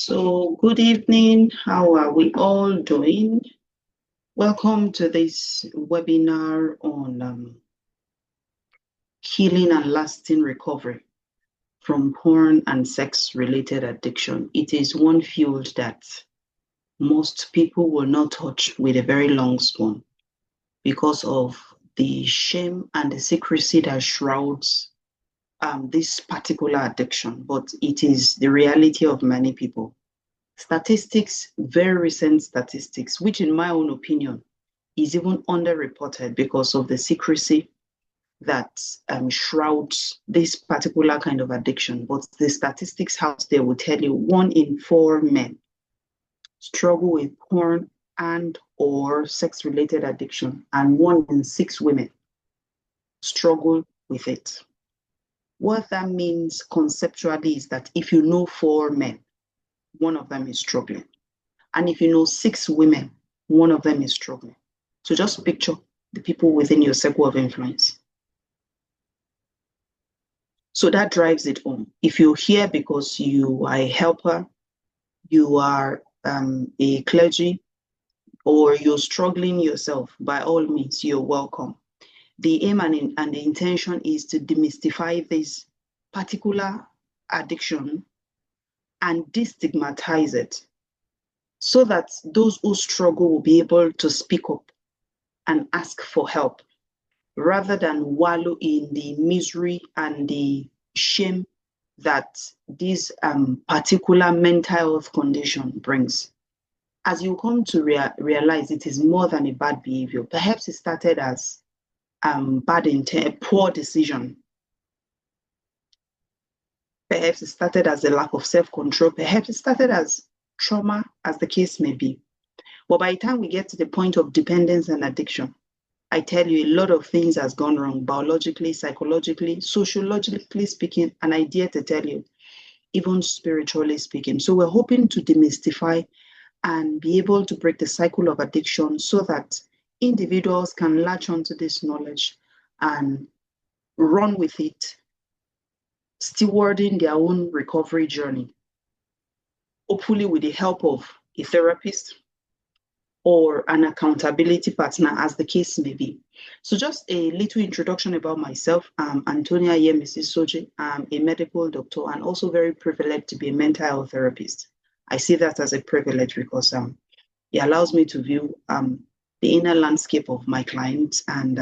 So, good evening. How are we all doing? Welcome to this webinar on healing and lasting recovery from porn and sex related addiction. It is one field that most people will not touch with a very long spoon because of the shame and the secrecy that shrouds this particular addiction, but it is the reality of many people. Statistics, very recent statistics, which in my own opinion is even underreported because of the secrecy that shrouds this particular kind of addiction. But the statistics out there will tell you 1 in 4 men struggle with porn and or sex-related addiction, and 1 in 6 women struggle with it. What that means conceptually is that if you know 4 men, one of them is struggling. And if you know 6 women, one of them is struggling. So just picture the people within your circle of influence. So that drives it home. If you're here because you are a helper, you are a clergy, or you're struggling yourself, by all means, you're welcome. The aim and the intention is to demystify this particular addiction and destigmatize it so that those who struggle will be able to speak up and ask for help rather than wallow in the misery and the shame that this particular mental health condition brings. As you come to realize, it is more than a bad behavior. Perhaps it started as bad intent, poor decision. Perhaps it started as a lack of self-control. Perhaps it started as trauma, as the case may be. But by the time we get to the point of dependence and addiction, I tell you, a lot of things has gone wrong, biologically, psychologically, sociologically speaking, and I dare to tell you, even spiritually speaking. So we're hoping to demystify and be able to break the cycle of addiction so that individuals can latch onto this knowledge and run with it, stewarding their own recovery journey, hopefully with the help of a therapist or an accountability partner, as the case may be. So just a little introduction about myself. I'm Anthonia Soje. I'm a medical doctor and also very privileged to be a mental health therapist. I see that as a privilege because it allows me to view the inner landscape of my clients and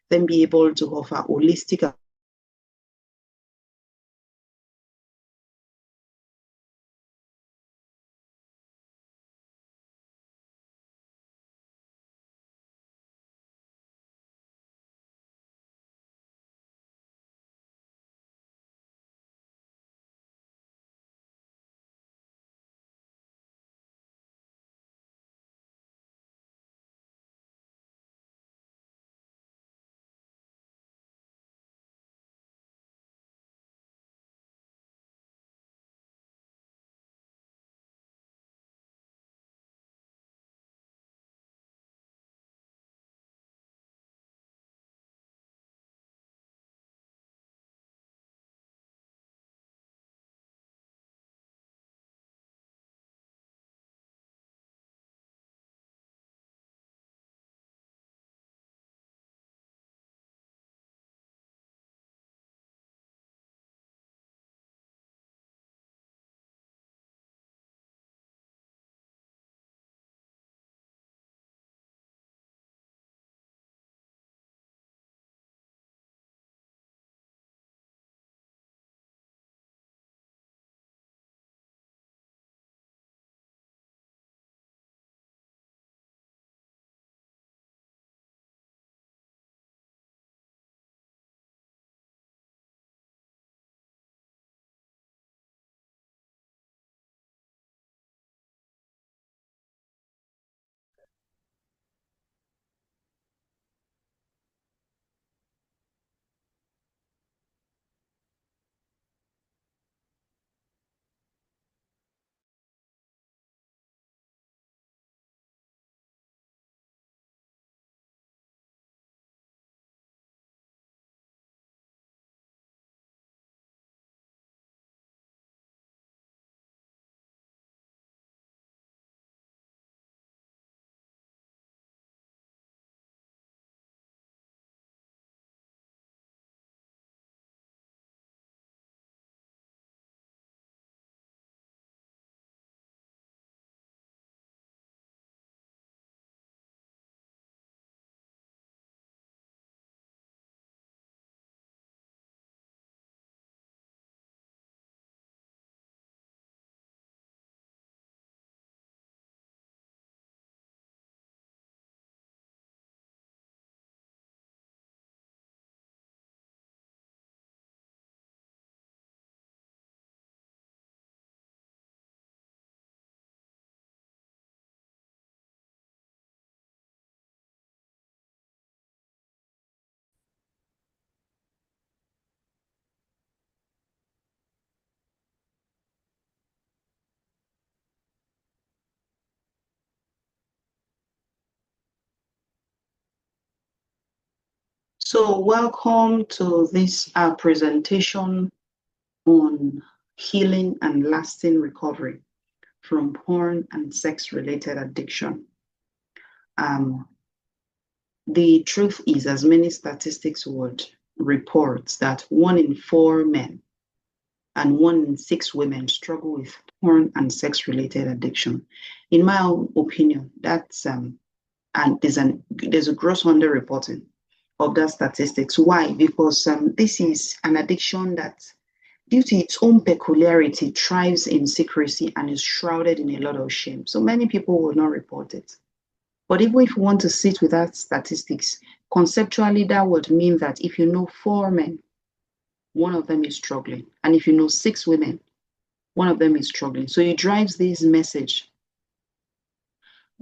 then be able to offer holistic So welcome to this presentation on healing and lasting recovery from porn and sex-related addiction. The truth is, as many statistics would report, that 1 in 4 men and 1 in 6 women struggle with porn and sex-related addiction. In my own opinion, that's and there's a gross underreporting of that statistics. Why? Because this is an addiction that, due to its own peculiarity, thrives in secrecy and is shrouded in a lot of shame. So many people will not report it. But even if you want to sit with that statistics, conceptually, that would mean that if you know 4 men, 1 of them is struggling. And if you know 6 women, 1 of them is struggling. So it drives this message,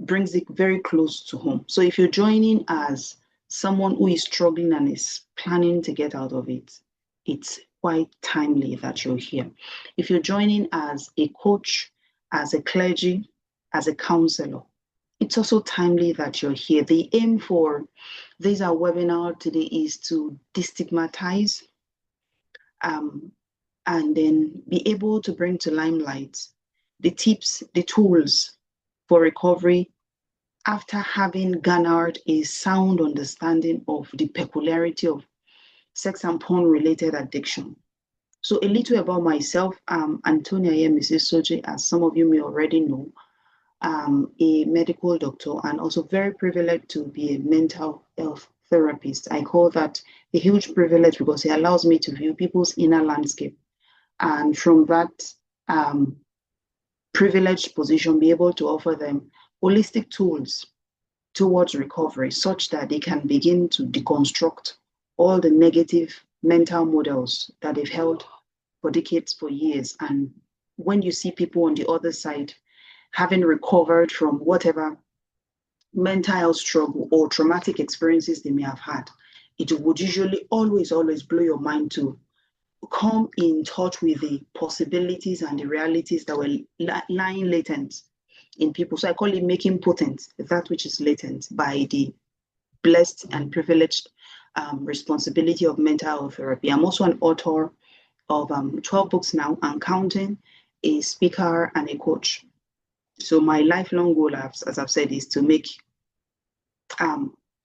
brings it very close to home. So if you're joining as someone who is struggling and is planning to get out of it, it's quite timely that you're here. If you're joining as a coach, as a clergy, as a counselor, it's also timely that you're here. The aim for this our webinar today is to destigmatize and then be able to bring to limelight the tips, the tools for recovery after having garnered a sound understanding of the peculiarity of sex and porn related addiction. So a little about myself. Anthonia Soje, as some of you may already know, a medical doctor and also very privileged to be a mental health therapist. I call that a huge privilege because it allows me to view people's inner landscape, and from that privileged position, be able to offer them holistic tools towards recovery such that they can begin to deconstruct all the negative mental models that they've held for decades, for years. And when you see people on the other side having recovered from whatever mental health struggle or traumatic experiences they may have had, it would usually always blow your mind to come in touch with the possibilities and the realities that were lying latent in people. So I call it making potent that which is latent by the blessed and privileged responsibility of mental health therapy. I'm also an author of 12 books now and counting, a speaker and a coach. So my lifelong goal, as I've said, is to make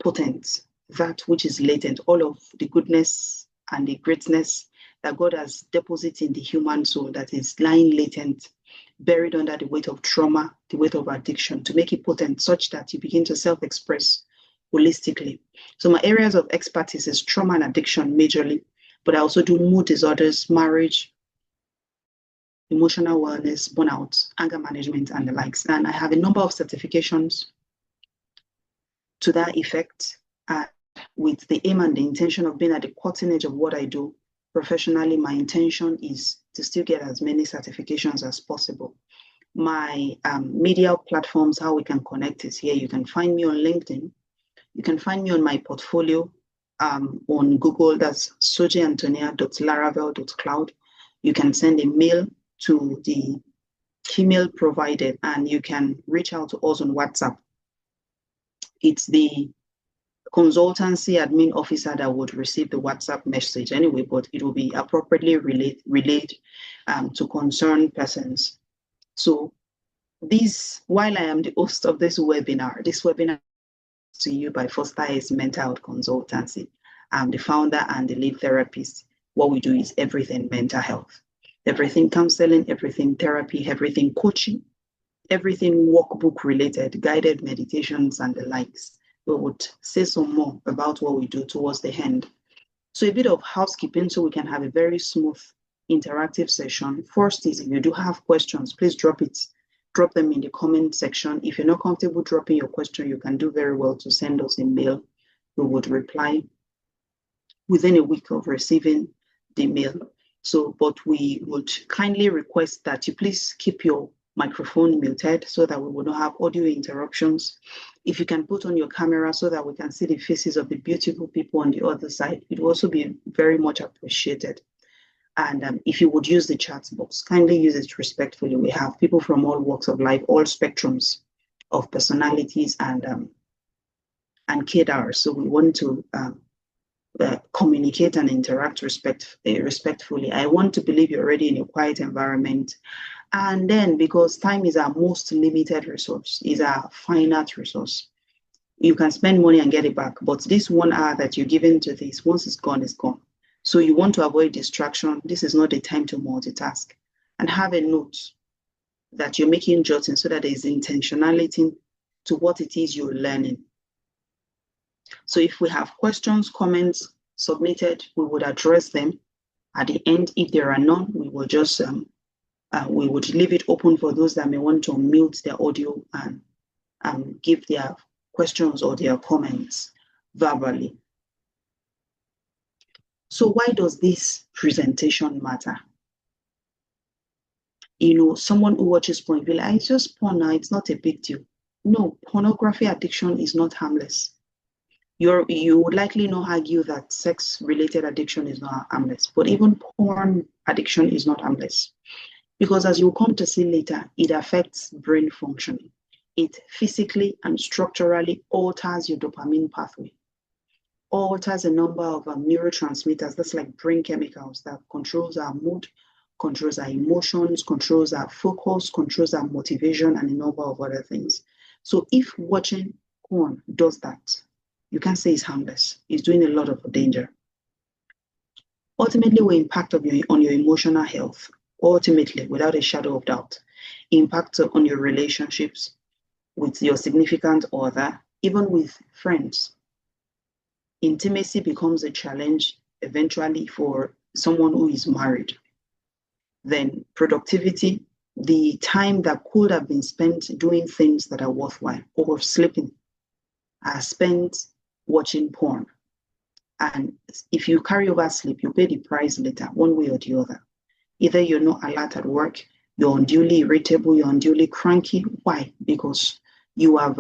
potent that which is latent, all of the goodness and the greatness that God has deposited in the human soul that is lying latent, buried under the weight of trauma, the weight of addiction, to make it potent such that you begin to self-express holistically. So my areas of expertise is trauma and addiction majorly, but I also do mood disorders, marriage, emotional wellness, burnout, anger management, and the likes. And I have a number of certifications to that effect, with the aim and the intention of being at the cutting edge of what I do professionally. My intention is to still get as many certifications as possible. My media platforms, how we can connect is here. You can find me on LinkedIn. You can find me on my portfolio on Google. That's sojeantonia.laravel.cloud. You can send a mail to the email provided, and you can reach out to us on WhatsApp. It's the consultancy admin officer that would receive the WhatsApp message anyway, but it will be appropriately relayed to concerned persons. So while I am the host of this webinar to you by Foster is Mental Health Consultancy. I'm the founder and the lead therapist. What we do is everything mental health, everything counseling, everything therapy, everything coaching, everything workbook related, guided meditations and the likes. We would say some more about what we do towards the end. So a bit of housekeeping so we can have a very smooth interactive session. First is, if you do have questions, please drop them in the comment section. If you're not comfortable dropping your question, you can do very well to send us a mail. We would reply within a week of receiving the mail. So, but we would kindly request that you please keep your microphone muted so that we will not have audio interruptions. If you can put on your camera so that we can see the faces of the beautiful people on the other side, it will also be very much appreciated. And if you would use the chat box, kindly use it respectfully. We have people from all walks of life, all spectrums of personalities and cadres. So we want to communicate and interact respectfully. I want to believe you're already in a quiet environment. And then, because time is our most limited resource, is our finite resource. You can spend money and get it back, but this 1 hour that you're given to this, once it's gone, it's gone. So you want to avoid distraction. This is not the time to multitask. And have a note that you're making jotting so that there is intentionality to what it is you're learning. So if we have questions, comments submitted, we would address them. At the end, if there are none, we will just we would leave it open for those that may want to mute their audio and give their questions or their comments verbally. So why does this presentation matter? You know, someone who watches porn will be like, it's just porn now, it's not a big deal. No, pornography addiction is not harmless. You would likely not argue that sex-related addiction is not harmless, but even porn addiction is not harmless. Because as you'll come to see later, it affects brain functioning. It physically and structurally alters your dopamine pathway, alters a number of neurotransmitters, that's like brain chemicals that controls our mood, controls our emotions, controls our focus, controls our motivation, and a number of other things. So if watching porn does that, you can't say it's harmless. It's doing a lot of danger. Ultimately, will impact on your emotional health. Ultimately, without a shadow of doubt, impact on your relationships with your significant other, even with friends. Intimacy becomes a challenge eventually for someone who is married. Then productivity, the time that could have been spent doing things that are worthwhile or sleeping, are spent watching porn. And if you carry over sleep, you pay the price later, one way or the other. Either you're not alert at work, you're unduly irritable, you're unduly cranky. Why? Because you have,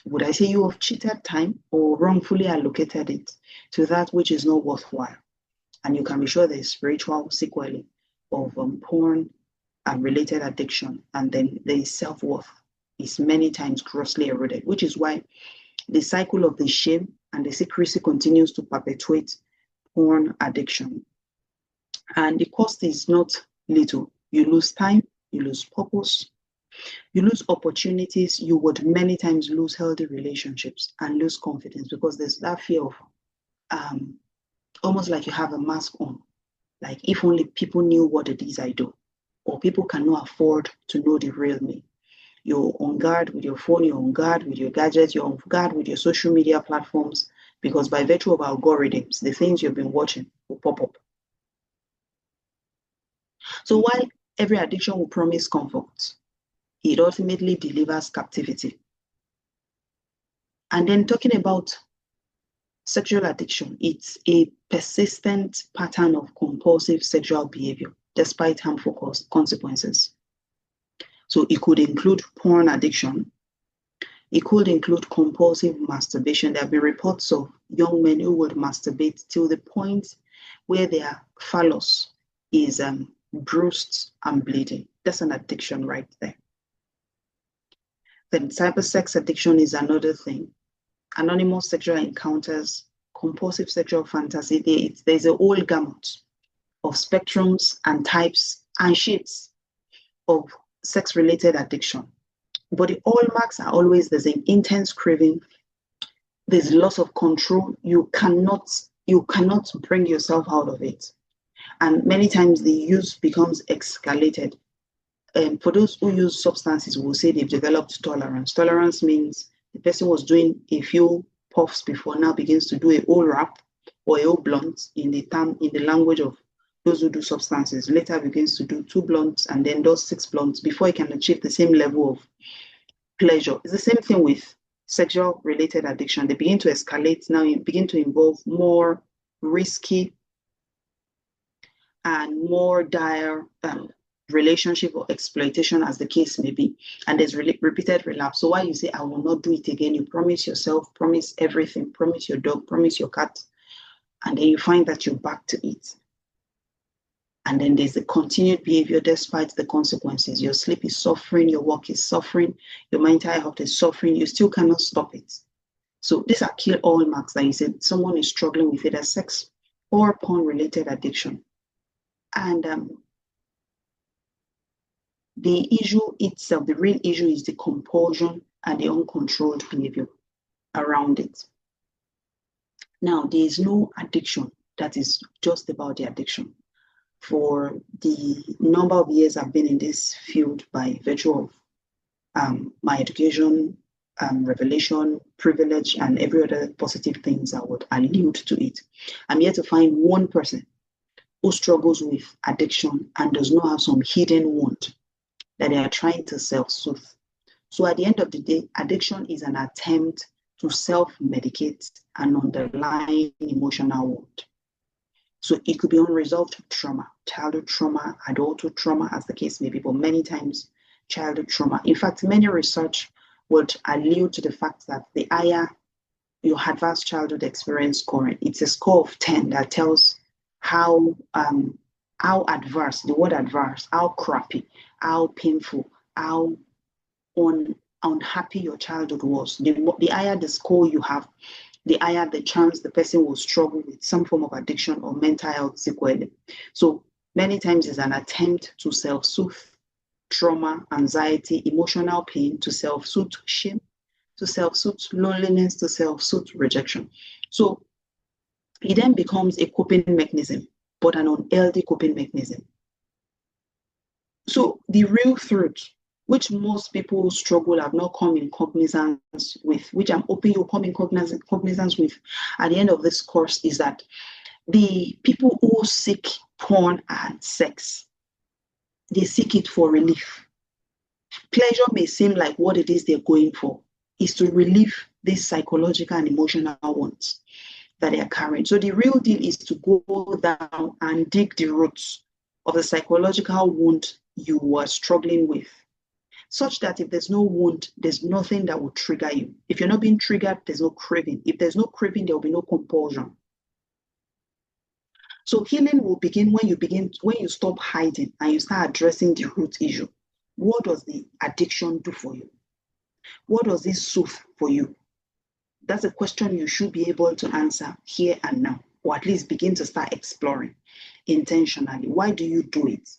would I say you have cheated time or wrongfully allocated it to that which is not worthwhile. And you can be sure there's spiritual sequelae of porn and related addiction. And then the self-worth is many times grossly eroded, which is why the cycle of the shame and the secrecy continues to perpetuate porn addiction. And the cost is not little. You lose time, you lose purpose, you lose opportunities, you would many times lose healthy relationships and lose confidence because there's that fear of almost like you have a mask on. Like if only people knew what it is I do, or people cannot afford to know the real me. You're on guard with your phone, you're on guard with your gadgets, you're on guard with your social media platforms, because by virtue of algorithms, the things you've been watching will pop up. So while every addiction will promise comfort, it ultimately delivers captivity. And then talking about sexual addiction, it's a persistent pattern of compulsive sexual behavior, despite harmful consequences. So it could include porn addiction. It could include compulsive masturbation. There have been reports of young men who would masturbate till the point where their phallus is bruised and bleeding. That's an addiction right there. Then cybersex addiction is another thing. Anonymous sexual encounters, compulsive sexual fantasy. There's a whole gamut of spectrums and types and shades of sex-related addiction. But the hallmarks are always there's an intense craving, there's loss of control, you cannot bring yourself out of it. And many times the use becomes escalated. And for those who use substances, we'll say they've developed tolerance. Tolerance means the person was doing a few puffs before, now begins to do a whole wrap or a whole blunt in the language of those who do substances. Later begins to do 2 blunts and then does 6 blunts before he can achieve the same level of pleasure. It's the same thing with sexual related addiction. They begin to escalate. Now you begin to involve more risky and more dire relationship or exploitation, as the case may be, and there's repeated relapse. So why you say I will not do it again, you promise yourself, promise everything, promise your dog, promise your cat, and then you find that you're back to it. And then there's the continued behavior despite the consequences. Your sleep is suffering, your work is suffering, your mental health is suffering, you still cannot stop it. So these are key hallmarks that you said someone is struggling with either sex or porn-related addiction. And the issue itself, the real issue is the compulsion and the uncontrolled behavior around it. Now, there is no addiction that is just about the addiction. For the number of years I've been in this field by virtue of my education, revelation, privilege, and every other positive things I would allude to it, I'm here to find one person who struggles with addiction and does not have some hidden wound that they are trying to self-soothe. So at the end of the day, addiction is an attempt to self-medicate an underlying emotional wound. So it could be unresolved trauma, childhood trauma, adulthood trauma, as the case may be, but many times childhood trauma. In fact, many research would allude to the fact that the higher your adverse childhood experience scoring, it's a score of 10 that tells how adverse, the word adverse, how crappy, how painful, how unhappy your childhood was. The higher the score you have, the higher the chance the person will struggle with some form of addiction or mental health sequelae. So many times it's an attempt to self-soothe trauma, anxiety, emotional pain, to self-soothe shame, to self-soothe loneliness, to self-soothe rejection. So it then becomes a coping mechanism, but an unhealthy coping mechanism. So the real truth, which most people who struggle have not come in cognizance with, which I'm hoping you'll come in cognizance with at the end of this course, is that the people who seek porn and sex, they seek it for relief. Pleasure may seem like what it is they're going for is to relieve these psychological and emotional wounds that they are carrying. So the real deal is to go down and dig the roots of the psychological wound you are struggling with, such that if there's no wound, there's nothing that will trigger you. If you're not being triggered, there's no craving. If there's no craving, there will be no compulsion. So healing will begin when you stop hiding and you start addressing the root issue. What does the addiction do for you? What does this soothe for you? That's a question you should be able to answer here and now, or at least begin to start exploring intentionally. Why do you do it?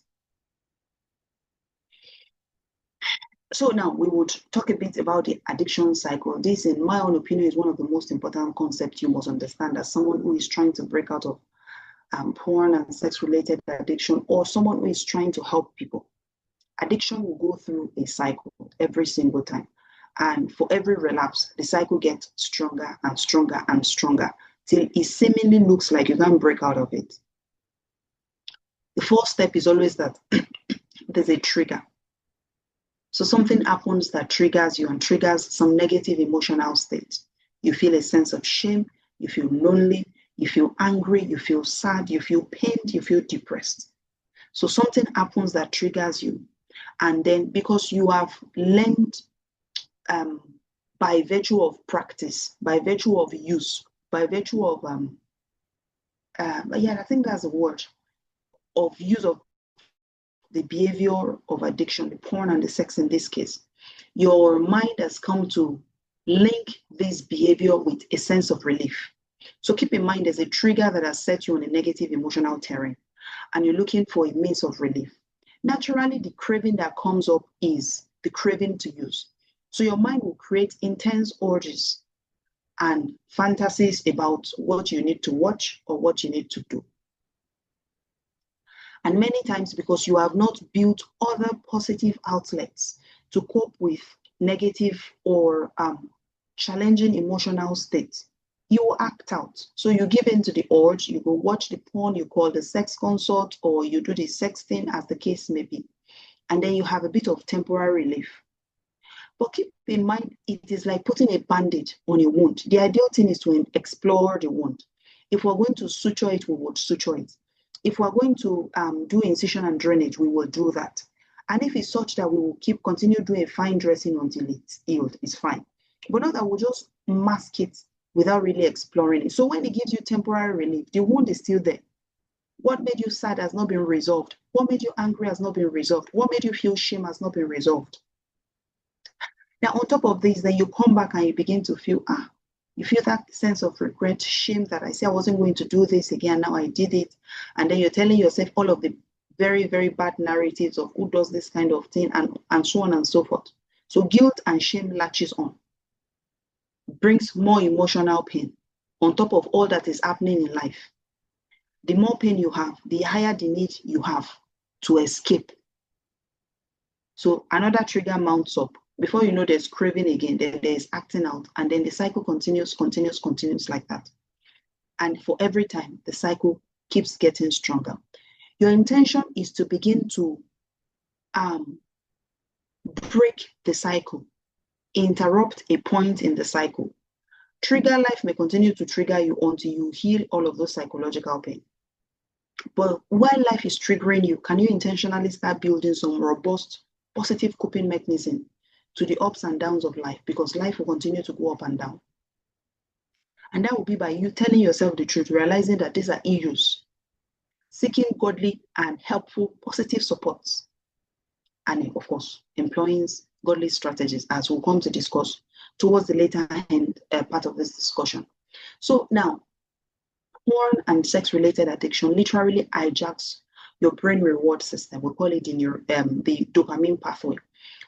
So now we would talk a bit about the addiction cycle. This, in my own opinion, is one of the most important concepts you must understand as someone who is trying to break out of porn and sex-related addiction, or someone who is trying to help people. Addiction will go through a cycle every single time. And for every relapse, the cycle gets stronger and stronger and stronger till it seemingly looks like you can't break out of it. The first step is always that there's a trigger. So something happens that triggers you and triggers some negative emotional state. You feel a sense of shame, you feel lonely, you feel angry, you feel sad, you feel pained, you feel depressed. So something happens that triggers you. And then because you have learned by virtue of practice, by virtue of use, by virtue of, I think that's the word, of use of the behavior of addiction, the porn and the sex in this case, your mind has come to link this behavior with a sense of relief. So keep in mind there's a trigger that has set you on a negative emotional terrain and you're looking for a means of relief. Naturally, the craving that comes up is the craving to use. So your mind will create intense urges and fantasies about what you need to watch or what you need to do. And many times, because you have not built other positive outlets to cope with negative or challenging emotional states, you will act out. So you give in to the urge, you go watch the porn, you call the sex consult, or you do the sexting, as the case may be. And then you have a bit of temporary relief. But keep in mind, it is like putting a bandage on a wound. The ideal thing is to explore the wound. If we're going to suture it, we would suture it. If we're going to do incision and drainage, we will do that. And if it's such that we will continue doing fine dressing until it's healed, it's fine. But not that we'll just mask it without really exploring it. So when it gives you temporary relief, the wound is still there. What made you sad has not been resolved. What made you angry has not been resolved. What made you feel shame has not been resolved. Now, on top of this, then you come back and you begin to feel, You feel that sense of regret, shame that I said I wasn't going to do this again, now I did it. And then you're telling yourself all of the very, very bad narratives of who does this kind of thing, and so on and so forth. So guilt and shame latches on, brings more emotional pain on top of all that is happening in life. The more pain you have, the higher the need you have to escape. So another trigger mounts up. Before you know, there's craving again, then there's acting out, and then the cycle continues like that. And for every time, the cycle keeps getting stronger. Your intention is to begin to break the cycle, interrupt a point in the cycle. Trigger life may continue to trigger you until you heal all of those psychological pain. But while life is triggering you, can you intentionally start building some robust, positive coping mechanism to the ups and downs of life? Because life will continue to go up and down. And that will be by you telling yourself the truth, realizing that these are issues, seeking godly and helpful, positive supports, and of course, employing godly strategies, as we'll come to discuss towards the later end part of this discussion. So now, porn and sex-related addiction literally hijacks your brain reward system. We call it the dopamine pathway.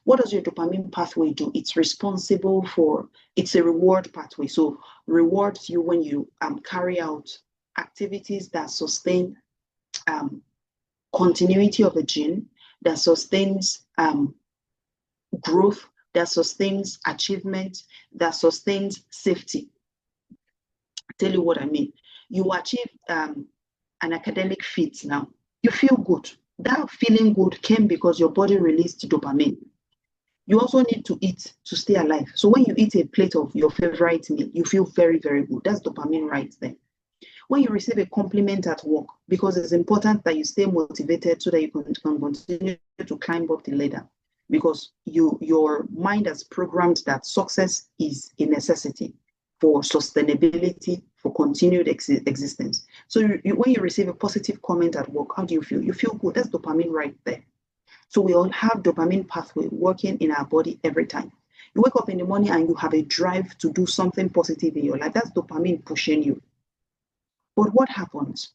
What does your dopamine pathway do? It's responsible for, it's a reward pathway. So rewards you when you carry out activities that sustain continuity of a gene, that sustains growth, that sustains achievement, that sustains safety. I'll tell you what I mean. You achieve an academic feat now. You feel good. That feeling good came because your body released dopamine. You also need to eat to stay alive. So when you eat a plate of your favorite meal, you feel very, very good. That's dopamine right there. When you receive a compliment at work, because it's important that you stay motivated so that you can continue to climb up the ladder, because your mind has programmed that success is a necessity for sustainability, for continued existence. So when you receive a positive comment at work, how do you feel? You feel good. That's dopamine right there. So we all have dopamine pathway working in our body every time. You wake up in the morning and you have a drive to do something positive in your life. That's dopamine pushing you. But what happens?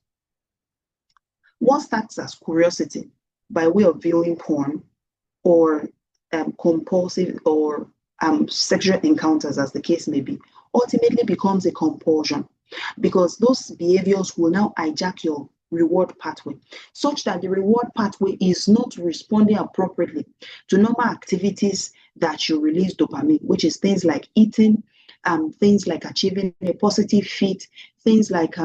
What starts as curiosity by way of viewing porn or compulsive or sexual encounters, as the case may be, ultimately becomes a compulsion, because those behaviors will now hijack your reward pathway, such that the reward pathway is not responding appropriately to normal activities that you release dopamine, which is things like eating, things like achieving a positive feat, things like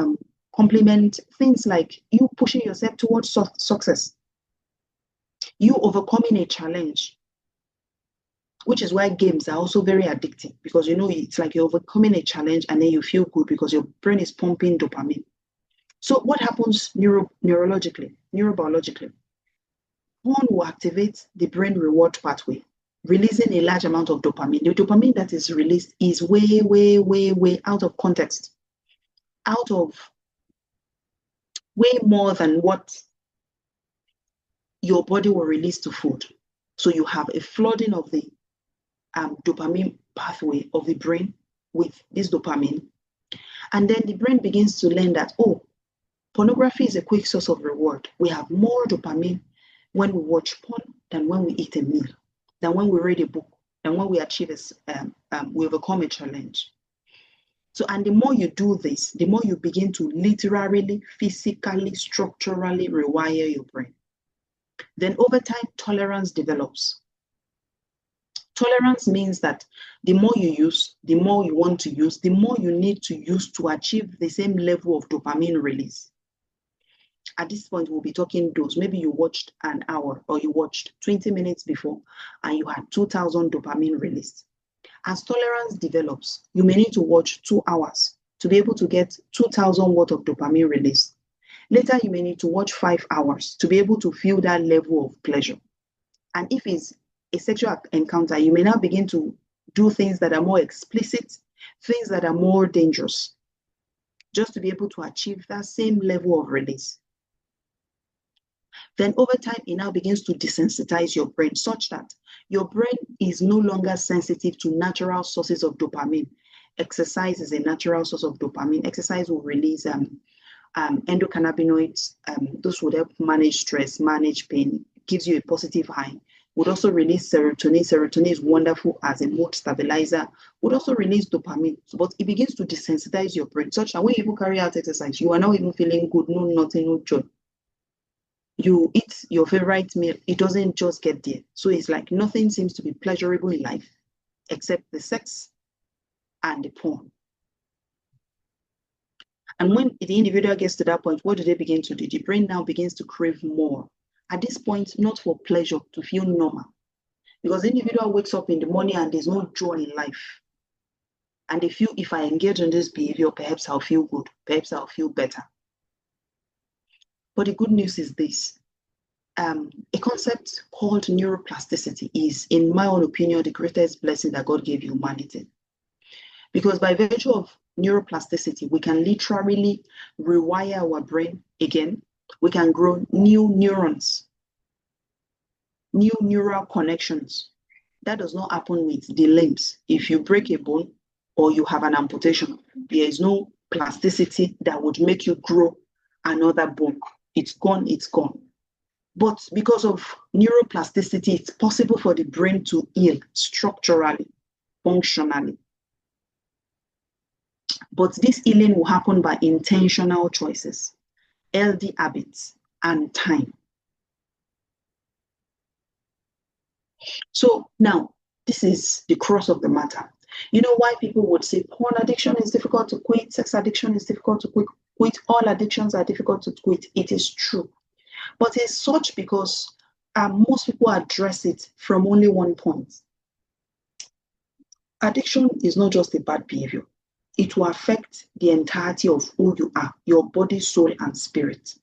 compliment, things like you pushing yourself towards success, you overcoming a challenge, which is why games are also very addictive, because it's like you're overcoming a challenge and then you feel good because your brain is pumping dopamine. So what happens neurobiologically? Porn will activate the brain reward pathway, releasing a large amount of dopamine. The dopamine that is released is way, way, way, way out of context, out of way more than what your body will release to food. So you have a flooding of the dopamine pathway of the brain with this dopamine. And then the brain begins to learn that, oh, pornography is a quick source of reward. We have more dopamine when we watch porn than when we eat a meal, than when we read a book, than when we achieve we overcome a challenge. So, and the more you do this, the more you begin to literally, physically, structurally rewire your brain. Then over time, tolerance develops. Tolerance means that the more you use, the more you want to use, the more you need to use to achieve the same level of dopamine release. At this point, we'll be talking dose. Maybe you watched an hour or you watched 20 minutes before and you had 2,000 dopamine released. As tolerance develops, you may need to watch 2 hours to be able to get 2,000 worth of dopamine released. Later, you may need to watch 5 hours to be able to feel that level of pleasure. And if it's a sexual encounter, you may now begin to do things that are more explicit, things that are more dangerous, just to be able to achieve that same level of release. Then over time, it now begins to desensitize your brain such that your brain is no longer sensitive to natural sources of dopamine. exercise is a natural source of dopamine. Exercise will release endocannabinoids. Those would help manage stress, manage pain, gives you a positive high. Would also release serotonin. Serotonin is wonderful as a mood stabilizer. Would also release dopamine, but it begins to desensitize your brain, such that when you even carry out exercise, you are not even feeling good, no nothing, no joy. You eat your favorite meal, it doesn't just get there. So it's like nothing seems to be pleasurable in life except the sex and the porn. And when the individual gets to that point, what do they begin to do? The brain now begins to crave more. At this point, not for pleasure, to feel normal. Because the individual wakes up in the morning and there's no joy in life. And they feel, if I engage in this behavior, perhaps I'll feel good, perhaps I'll feel better. But the good news is this. A concept called neuroplasticity is, in my own opinion, the greatest blessing that God gave humanity. Because by virtue of neuroplasticity, we can literally rewire our brain again. We can grow new neurons, new neural connections. That does not happen with the limbs. If you break a bone or you have an amputation, there is no plasticity that would make you grow another bone. It's gone, it's gone. But because of neuroplasticity, it's possible for the brain to heal structurally, functionally. But this healing will happen by intentional choices, healthy habits, and time. So now, this is the crux of the matter. You know why people would say porn addiction is difficult to quit, sex addiction is difficult to quit, all addictions are difficult to quit. It is true. But it's such because most people address it from only one point. Addiction is not just a bad behavior. It will affect the entirety of who you are, your body, soul, and spirit.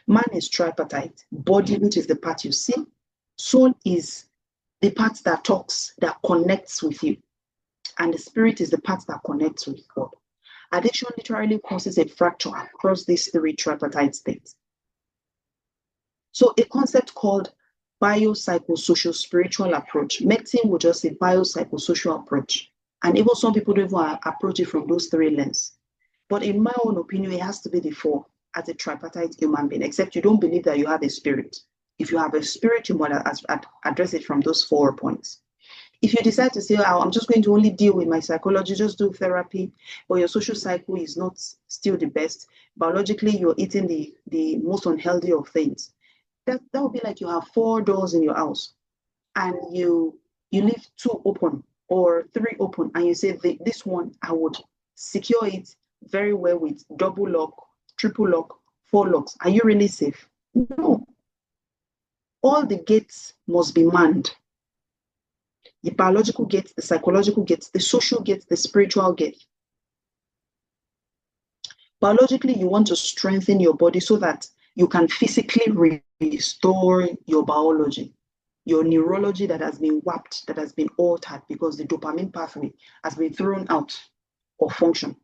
Man is tripartite. Body, which is the part you see. Soul is the part that talks, that connects with you. And the spirit is the part that connects with God. Addiction literally causes a fracture across these three tripartite states. So a concept called biopsychosocial spiritual approach. Medicine would just say biopsychosocial approach. And even some people don't even approach it from those three lenses. But in my own opinion, it has to be the four as a tripartite human being, except you don't believe that you have a spirit. If you have a spirit, you must address it from those 4 points. If you decide to say, oh, I'm just going to only deal with my psychology, just do therapy, but your social cycle is not still the best, biologically you're eating the most unhealthy of things, that would be like you have 4 doors in your house and you leave 2 open or 3 open, and you say this one I would secure it very well with double lock, triple lock, 4 locks. Are you really safe? No. All the gates must be manned. The biological gates, the psychological gates, the social gates, the spiritual gates. Biologically, you want to strengthen your body so that you can physically restore your biology, your neurology that has been warped, that has been altered because the dopamine pathway has been thrown out of function.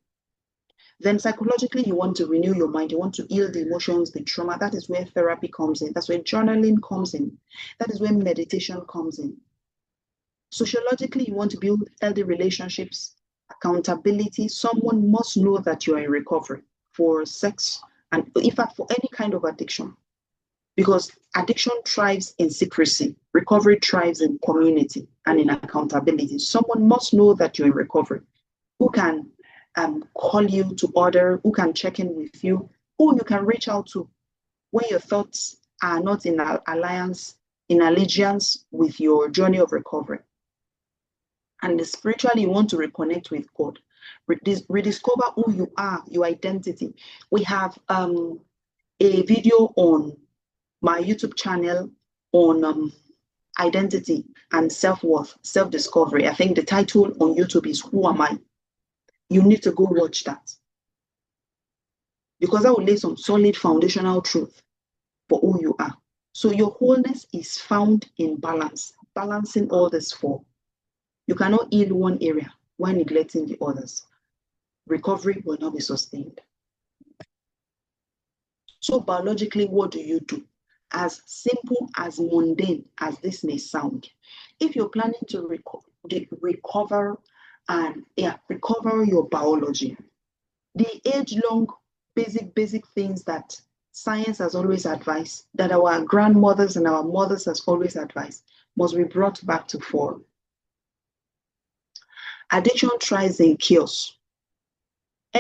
Then psychologically, you want to renew your mind. You want to heal the emotions, the trauma. That is where therapy comes in. That's where journaling comes in. That is where meditation comes in. Sociologically, you want to build healthy relationships, accountability. Someone must know that you are in recovery for sex and in fact for any kind of addiction. Because addiction thrives in secrecy. Recovery thrives in community and in accountability. Someone must know that you're in recovery. Who can call you to order, who can check in with you, who you can reach out to when your thoughts are not in allegiance with your journey of recovery. And spiritually, you want to reconnect with God, rediscover who you are, your identity. We have a video on my YouTube channel on identity and self-worth, self-discovery. I think the title on YouTube is Who Am I? You need to go watch that, because that will lay some solid foundational truth for who you are. So your wholeness is found in balance, balancing all these 4. You cannot heal one area while neglecting the others. Recovery will not be sustained. So biologically, what do you do? As simple, as mundane as this may sound, if you're planning to recover and yeah, recover your biology. The age-long basic things that science has always advised, that our grandmothers and our mothers has always advised, must be brought back to fore. Addiction thrives in chaos.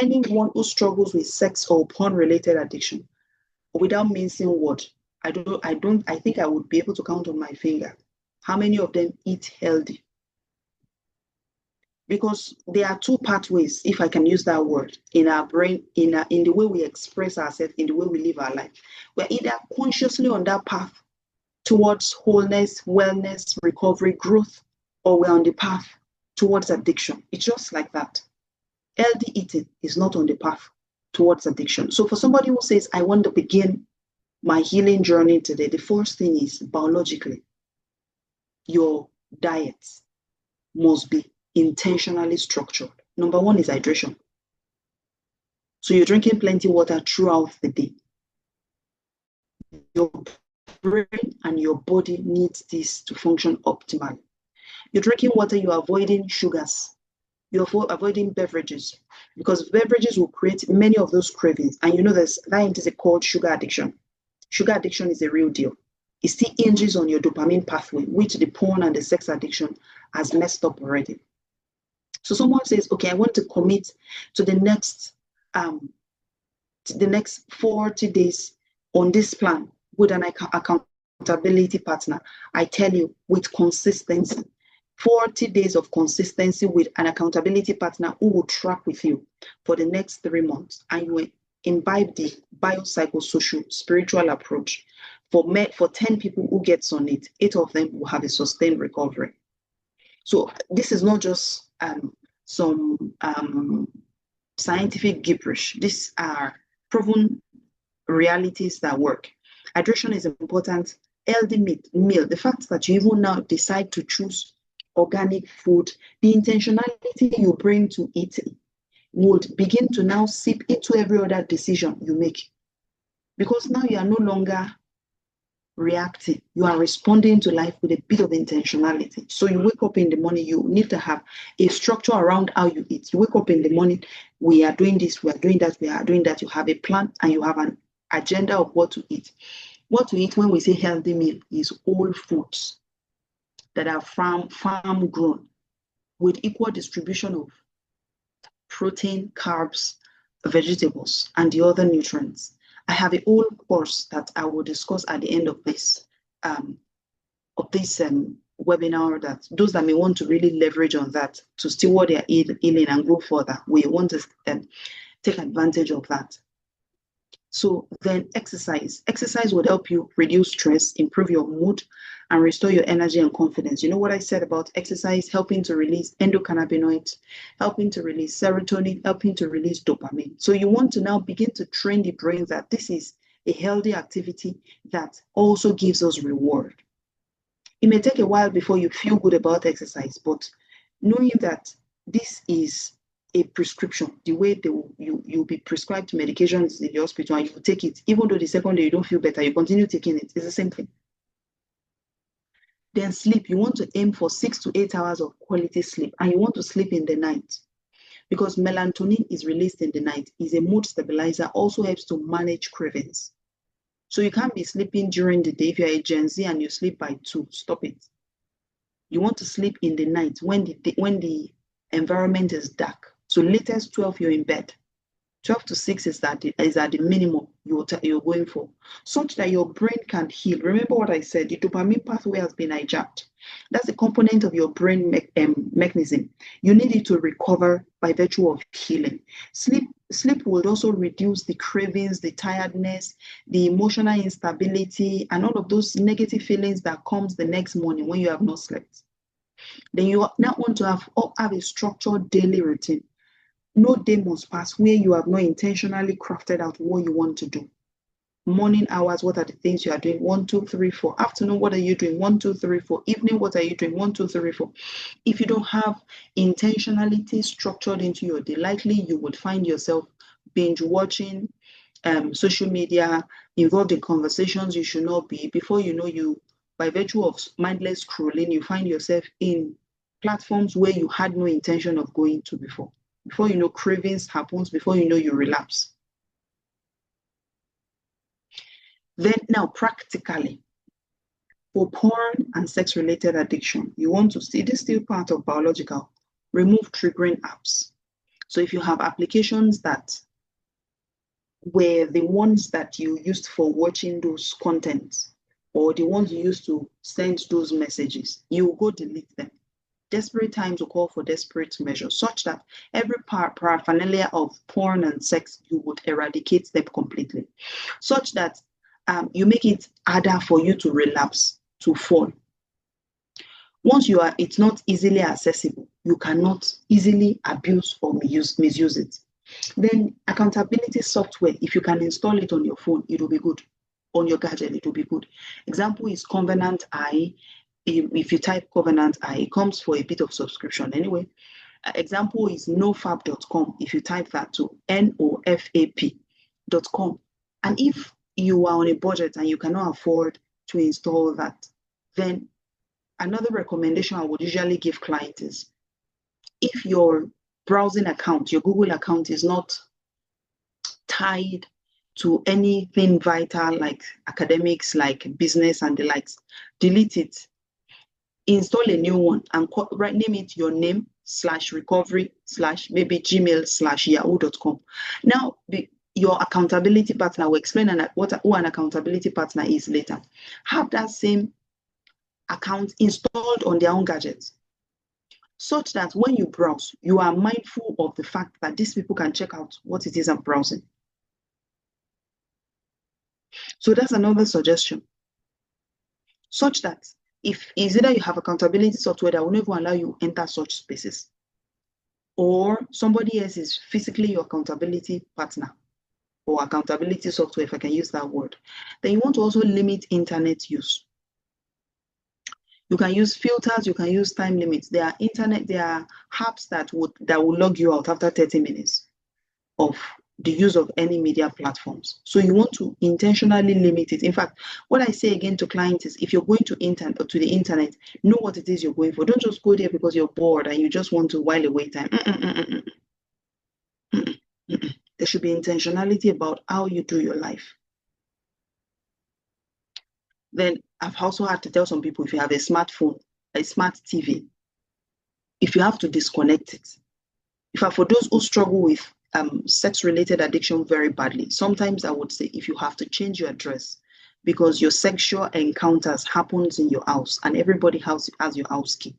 Anyone who struggles with sex or porn-related addiction, without mincing word, I think I would be able to count on my finger how many of them eat healthy. Because there are two pathways, if I can use that word, in our brain, in the way we express ourselves, in the way we live our life. We're either consciously on that path towards wholeness, wellness, recovery, growth, or we're on the path towards addiction. It's just like that. Healthy eating is not on the path towards addiction. So for somebody who says, I want to begin my healing journey today, the first thing is biologically, your diet must be intentionally structured. Number one is hydration. So you're drinking plenty of water throughout the day. Your brain and your body needs this to function optimally. You're drinking water, you're avoiding sugars, you're avoiding beverages, because beverages will create many of those cravings. And you know that is called sugar addiction. Sugar addiction is a real deal. It still hinges on your dopamine pathway, which the porn and the sex addiction has messed up already. So someone says, okay, I want to commit to the next 40 days on this plan with an accountability partner. I tell you, with consistency, 40 days of consistency with an accountability partner who will track with you for the next 3 months, and you will imbibe the biopsychosocial spiritual approach. For 10 people who gets on it, 8 of them will have a sustained recovery. So this is not just some scientific gibberish. These are proven realities that work. Hydration is important. Healthy meal. The fact that you even now decide to choose organic food, the intentionality you bring to eating would begin to now seep into every other decision you make. Because now you are no longer reacting. You are responding to life with a bit of intentionality. So you wake up in the morning, you need to have a structure around how you eat. You wake up in the morning, we are doing this, we are doing that, we are doing that. You have a plan and you have an agenda of what to eat. What to eat when we say healthy meal is whole foods that are farm grown with equal distribution of protein, carbs, vegetables, and the other nutrients. I have a whole course that I will discuss at the end of this webinar, that those that may want to really leverage on that to steward their healing and go further, we want to take advantage of that. So then exercise. Exercise would help you reduce stress, improve your mood, and restore your energy and confidence. You know what I said about exercise helping to release endocannabinoids, helping to release serotonin, helping to release dopamine. So you want to now begin to train the brain that this is a healthy activity that also gives us reward. It may take a while before you feel good about exercise, but knowing that this is a prescription, the way you'll be prescribed medications in the hospital and you take it, even though the second day you don't feel better, you continue taking it. It's the same thing. Then sleep. You want to aim for 6 to 8 hours of quality sleep, and you want to sleep in the night because melatonin is released in the night. It's a mood stabilizer, also helps to manage cravings. So you can't be sleeping during the day. If you're a Gen Z and you sleep by 2, stop it. You want to sleep in the night when the environment is dark. So latest 12, you're in bed. 12 to 6 is at the minimum you're going for, such that your brain can heal. Remember what I said, the dopamine pathway has been hijacked. That's a component of your brain mechanism. You need it to recover by virtue of healing. Sleep will also reduce the cravings, the tiredness, the emotional instability, and all of those negative feelings that comes the next morning when you have not slept. Then you now want to have a structured daily routine. No day must pass where you have not intentionally crafted out what you want to do. Morning hours, what are the things you are doing? 1, 2, 3, 4. Afternoon, what are you doing? 1, 2, 3, 4. Evening, what are you doing? 1, 2, 3, 4. If you don't have intentionality structured into your day, likely you would find yourself binge watching social media, involved in conversations you should not be. Before you know, by virtue of mindless scrolling, you find yourself in platforms where you had no intention of going to before. Before you know, cravings happens. Before you know, you relapse. Then now, practically, for porn and sex-related addiction, you want to see this is still part of biological. Remove triggering apps. So if you have applications that were the ones that you used for watching those contents or the ones you used to send those messages, you will go delete them. Desperate times will call for desperate measures, such that every paraphernalia of porn and sex, you would eradicate them completely, such that you make it harder for you to relapse, to fall. Once it's not easily accessible, you cannot easily abuse or misuse it. Then accountability software, if you can install it on your phone, it will be good. On your gadget, it will be good. Example is Covenant Eye. If you type Covenant Eye, it comes for a bit of subscription anyway. Example is nofap.com. If you type that to nofap.com. And if you are on a budget and you cannot afford to install that, then another recommendation I would usually give clients is if your browsing account, your Google account is not tied to anything vital like academics, like business and the likes, delete it. Install a new one and name it your name /recovery/ maybe gmail/yahoo.com. Now, your accountability partner will explain who an accountability partner is later. Have that same account installed on their own gadgets, such that when you browse, you are mindful of the fact that these people can check out what it is I'm browsing. So that's another suggestion, such that if it's either you have accountability software that will never allow you enter such spaces, or somebody else is physically your accountability partner or accountability software, if I can use that word, then you want to also limit internet use. You can use filters, you can use time limits. There are apps that will log you out after 30 minutes of the use of any media platforms. So you want to intentionally limit it. In fact, what I say again to clients is if you're going to the internet, know what it is you're going for. Don't just go there because you're bored and you just want to while away time. There should be intentionality about how you do your life. Then I've also had to tell some people, if you have a smartphone, a smart TV, if you have to disconnect it. In fact, for those who struggle with sex-related addiction very badly, sometimes I would say if you have to change your address because your sexual encounters happens in your house and everybody has your house key,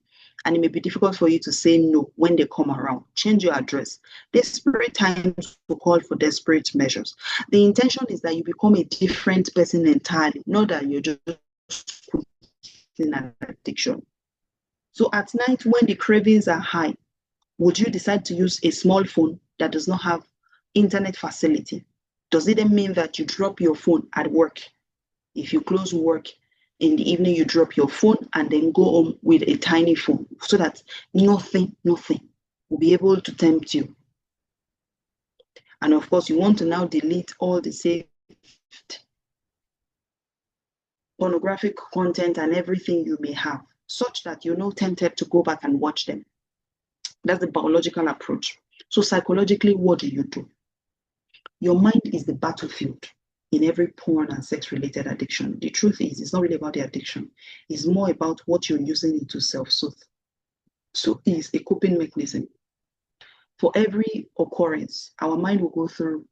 and it may be difficult for you to say no when they come around, change your address. Desperate times will call for desperate measures. The intention is that you become a different person entirely, not that you're just in an addiction. So at night when the cravings are high, would you decide to use a small phone that does not have internet facility? Does it then mean that you drop your phone at work? If you close work in the evening, you drop your phone and then go home with a tiny phone so that nothing will be able to tempt you. And of course, you want to now delete all the saved pornographic content and everything you may have, such that you're not tempted to go back and watch them. That's the biological approach. So psychologically, what do you do? Your mind is the battlefield in every porn and sex-related addiction. The truth is, it's not really about the addiction. It's more about what you're using it to self-soothe. So it's a coping mechanism. For every occurrence, our mind will go through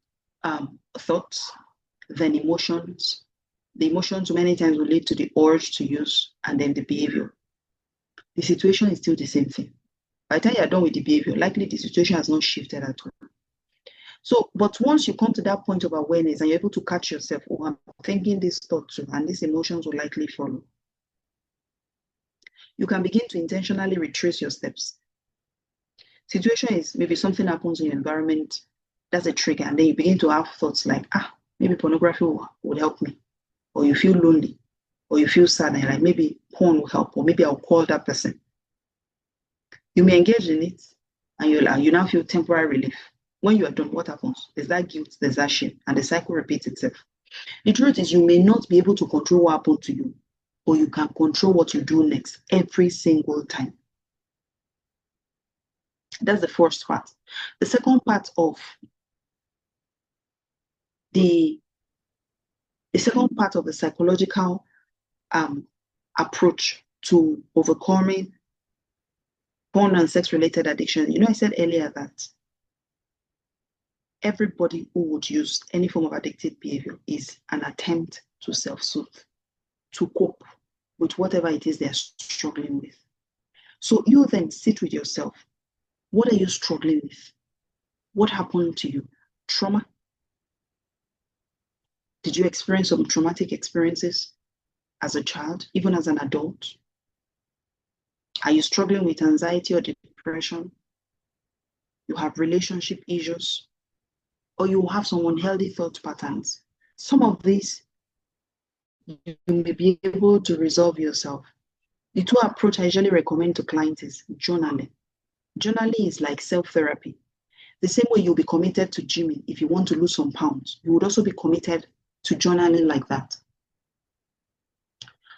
thoughts, then emotions. The emotions many times will lead to the urge to use, and then the behavior. The situation is still the same thing. By the time you're done with the behavior, likely the situation has not shifted at all. So, but once you come to that point of awareness and you're able to catch yourself, oh, I'm thinking this thought too, and these emotions will likely follow, you can begin to intentionally retrace your steps. Situation is maybe something happens in your environment, that's a trigger, and then you begin to have thoughts like, maybe pornography would help me, or you feel lonely, or you feel sad, and you're like, maybe porn will help, or maybe I'll call that person. You may engage in it, and you now feel temporary relief. When you are done, what happens? There's that guilt, there's that shame, and the cycle repeats itself. The truth is, you may not be able to control what happened to you, but you can control what you do next every single time. That's the first part. The second part of the psychological approach to overcoming porn and sex-related addiction. I said earlier that everybody who would use any form of addictive behavior is an attempt to self-soothe, to cope with whatever it is they're struggling with. So you then sit with yourself. What are you struggling with? What happened to you? Trauma? Did you experience some traumatic experiences as a child, even as an adult? Are you struggling with anxiety or depression? You have relationship issues, or you have some unhealthy thought patterns. Some of these you may be able to resolve yourself. The two approach I usually recommend to clients is journaling. Journaling is like self-therapy. The same way you'll be committed to gymming if you want to lose some pounds, you would also be committed to journaling like that.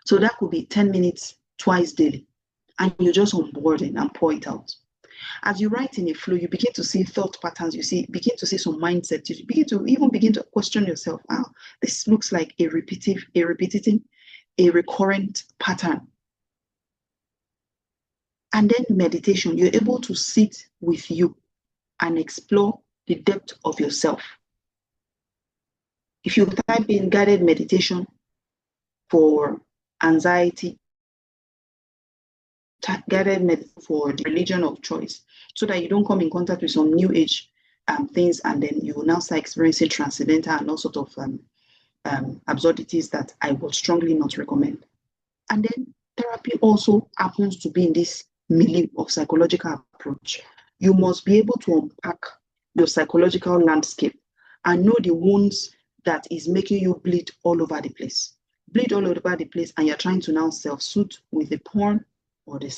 So that could be 10 minutes twice daily, and you just onboard it and pour it out. As you write in a flow, you begin to see thought patterns, begin to see some mindset, you begin to question yourself. This looks like a recurrent pattern. And then meditation, you're able to sit with you and explore the depth of yourself. If you type in guided meditation for anxiety, guided meditation for the religion of choice, so that you don't come in contact with some new age things, and then you will now start experiencing transcendental and all sort of absurdities that I would strongly not recommend. And then therapy also happens to be in this milieu of psychological approach. You must be able to unpack your psychological landscape and know the wounds that is making you bleed all over the place. And you're trying to now self-soothe with the porn or the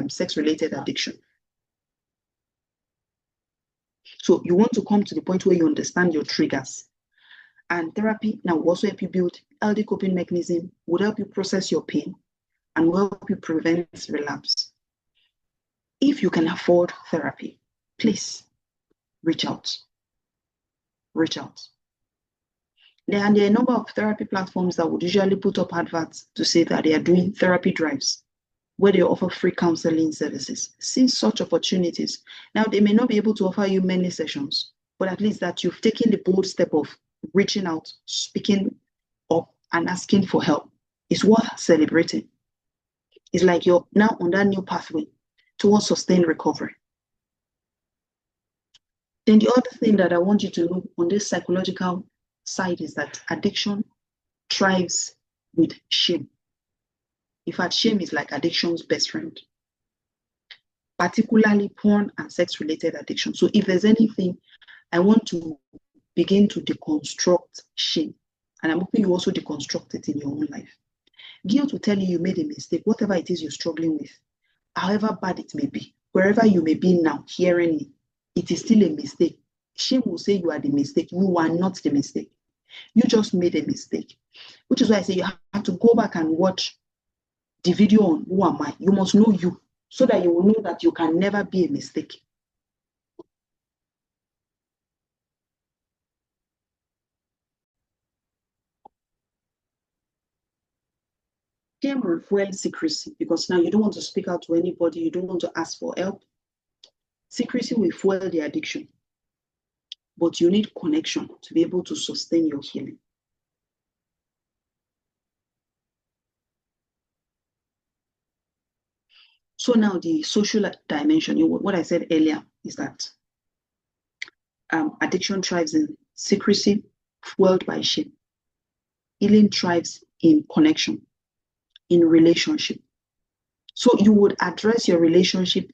sex-related addiction. So you want to come to the point where you understand your triggers. And therapy now will also help you build healthy coping mechanism, will help you process your pain, and will help you prevent relapse. If you can afford therapy, please reach out. There are a number of therapy platforms that would usually put up adverts to say that they are doing therapy drives where they offer free counseling services. Since such opportunities, now they may not be able to offer you many sessions, but at least that you've taken the bold step of reaching out, speaking up, and asking for help is worth celebrating. It's like you're now on that new pathway towards sustained recovery. Then the other thing that I want you to know on this psychological side is that addiction thrives with shame. In fact, shame is like addiction's best friend, particularly porn and sex-related addiction. So if there's anything, I want to begin to deconstruct shame. And I'm hoping you also deconstruct it in your own life. Guilt will tell you made a mistake, whatever it is you're struggling with, however bad it may be, wherever you may be now, hearing me, it is still a mistake. Shame will say you are the mistake. You are not the mistake. You just made a mistake, which is why I say you have to go back and watch the video on Who Am I? You must know you so that you will know that you can never be a mistake. Shame will fuel secrecy because now you don't want to speak out to anybody. You don't want to ask for help. Secrecy will fuel the addiction, but you need connection to be able to sustain your healing. So now the social dimension, what I said earlier is that addiction thrives in secrecy, fueled by shame. Healing thrives in connection, in relationship. So you would address your relationship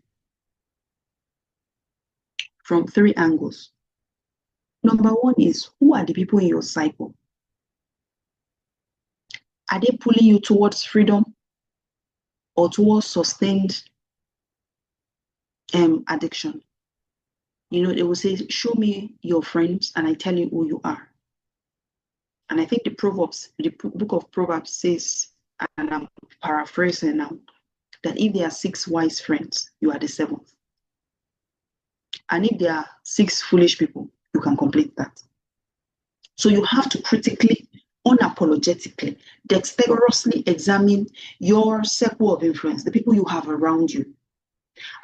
from 3 angles. Number 1 is, who are the people in your cycle? Are they pulling you towards freedom or towards sustained addiction? They will say, show me your friends and I tell you who you are. And I think the book of Proverbs says, and I'm paraphrasing now, that if there are 6 wise friends, you are the 7th. And if there are 6 foolish people, you can complete that. So you have to critically, unapologetically, dexterously examine your circle of influence, the people you have around you.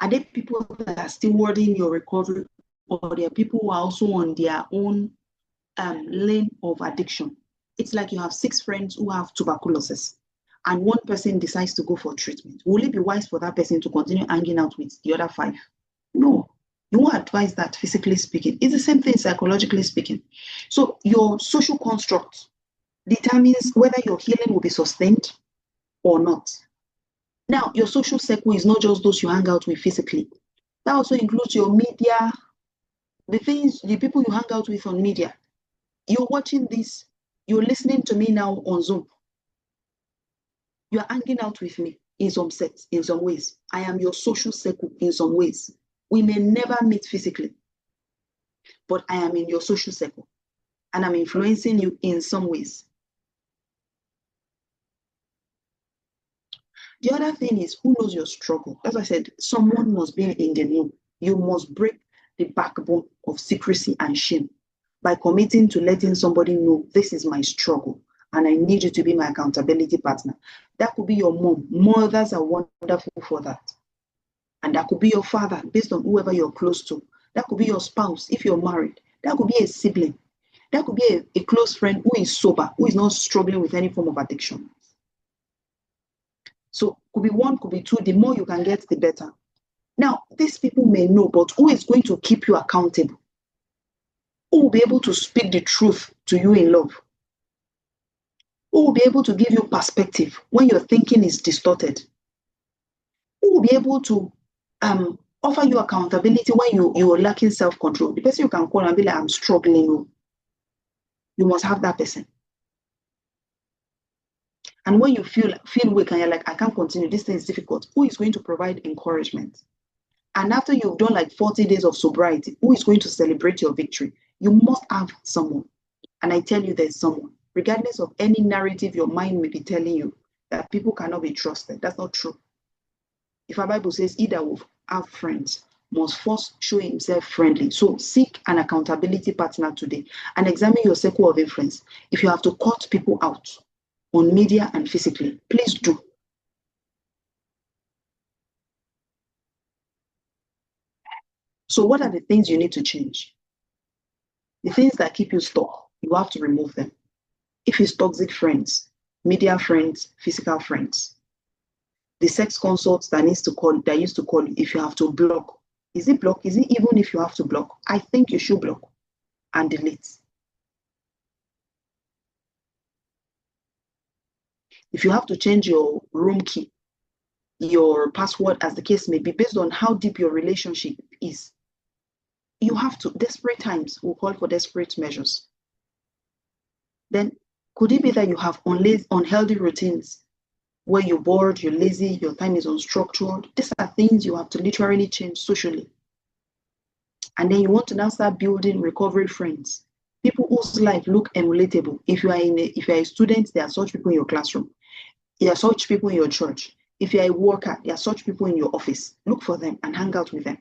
Are there people that are still warding your recovery, or there are people who are also on their own lane of addiction? It's like you have 6 friends who have tuberculosis, and one person decides to go for treatment. Will it be wise for that person to continue hanging out with the other 5? No. You won't advise that, physically speaking. It's the same thing psychologically speaking. So your social construct determines whether your healing will be sustained or not. Now, your social circle is not just those you hang out with physically. That also includes your media, the people you hang out with on media. You're watching this, you're listening to me now on Zoom. You're hanging out with me in some ways. I am your social circle in some ways. We may never meet physically, but I am in your social circle and I'm influencing you in some ways. The other thing is, who knows your struggle? As I said, someone must be in the know. You must break the backbone of secrecy and shame by committing to letting somebody know, this is my struggle and I need you to be my accountability partner. That could be your mom. Mothers are wonderful for that. And that could be your father, based on whoever you're close to. That could be your spouse, if you're married. That could be a sibling. That could be a close friend who is sober, who is not struggling with any form of addiction. So could be 1, could be 2. The more you can get, the better. Now, these people may know, but who is going to keep you accountable? Who will be able to speak the truth to you in love? Who will be able to give you perspective when your thinking is distorted? Who will be able to offer you accountability when you are lacking self-control? The person you can call and be like, I'm struggling. You must have that person. And when you feel weak and you're like, I can't continue, this thing is difficult, who is going to provide encouragement? And after you've done like 40 days of sobriety, who is going to celebrate your victory? You must have someone. And I tell you, there's someone. Regardless of any narrative your mind may be telling you that people cannot be trusted. That's not true. If our Bible says, he that will have friends must first show himself friendly. So seek an accountability partner today and examine your circle of influence. If you have to cut people out on media and physically, please do. So what are the things you need to change? The things that keep you stuck, you have to remove them. If it's toxic friends, media friends, physical friends, the sex consults that used to call you, if you have to block, is it block? Is it even if you have to block? I think you should block and delete. If you have to change your room key, your password, as the case may be, based on how deep your relationship is, you have to. Desperate times will call for desperate measures. Then could it be that you have unhealthy routines where you're bored, you're lazy, your time is unstructured? These are things you have to literally change socially. And then you want to now start building recovery friends, people whose life look emulatable. If you are a student, there are such people in your classroom. There are such people in your church. If you're a worker, there are such people in your office. Look for them and hang out with them.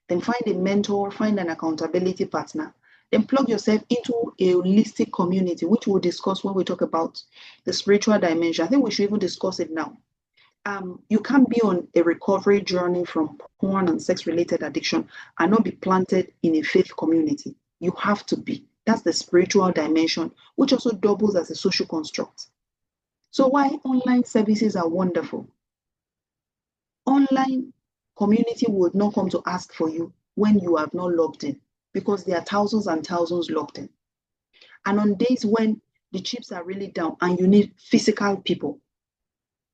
Then find a mentor, find an accountability partner. Then plug yourself into a holistic community, which we'll discuss when we talk about the spiritual dimension. I think we should even discuss it now. You can't be on a recovery journey from porn and sex-related addiction and not be planted in a faith community. You have to be. That's the spiritual dimension, which also doubles as a social construct. So why online services are wonderful? Online community would not come to ask for you when you have not logged in, because there are thousands and thousands logged in. And on days when the chips are really down and you need physical people,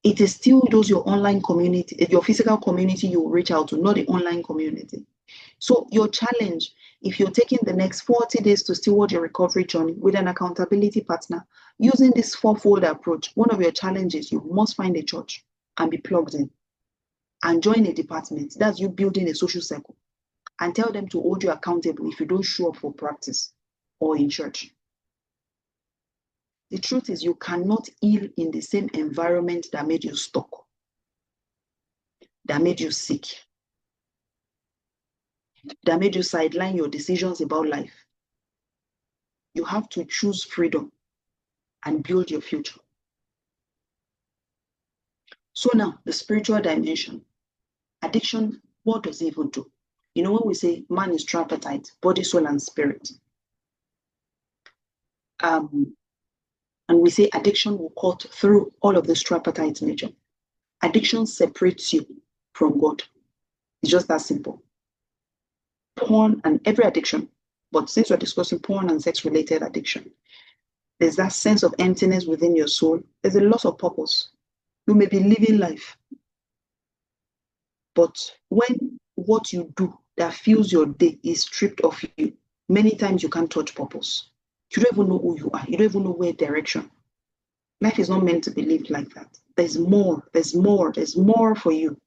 it is still those your online community, your physical community you will reach out to, not the online community. So your challenge, if you're taking the next 40 days to steward your recovery journey with an accountability partner, using this 4-fold approach, one of your challenges, you must find a church and be plugged in and join a department. That's you building a social circle, and tell them to hold you accountable if you don't show up for practice or in church. The truth is, you cannot heal in the same environment that made you stuck, that made you sick. that made you sideline your decisions about life. You have to choose freedom and build your future. So now, the spiritual dimension. Addiction, what does it even do? You know, when we say man is tripartite, body, soul, and spirit, and we say addiction will cut through all of this tripartite nature. Addiction separates you from God. It's just that simple. Porn and every addiction, but since we're discussing porn and sex-related addiction, there's that sense of emptiness within your soul. There's a loss of purpose. You may be living life, but when what you do that fills your day is stripped of you, many times you can't touch purpose. You don't even know who you are. You don't even know where direction. Life is not meant to be lived like that. There's more for you.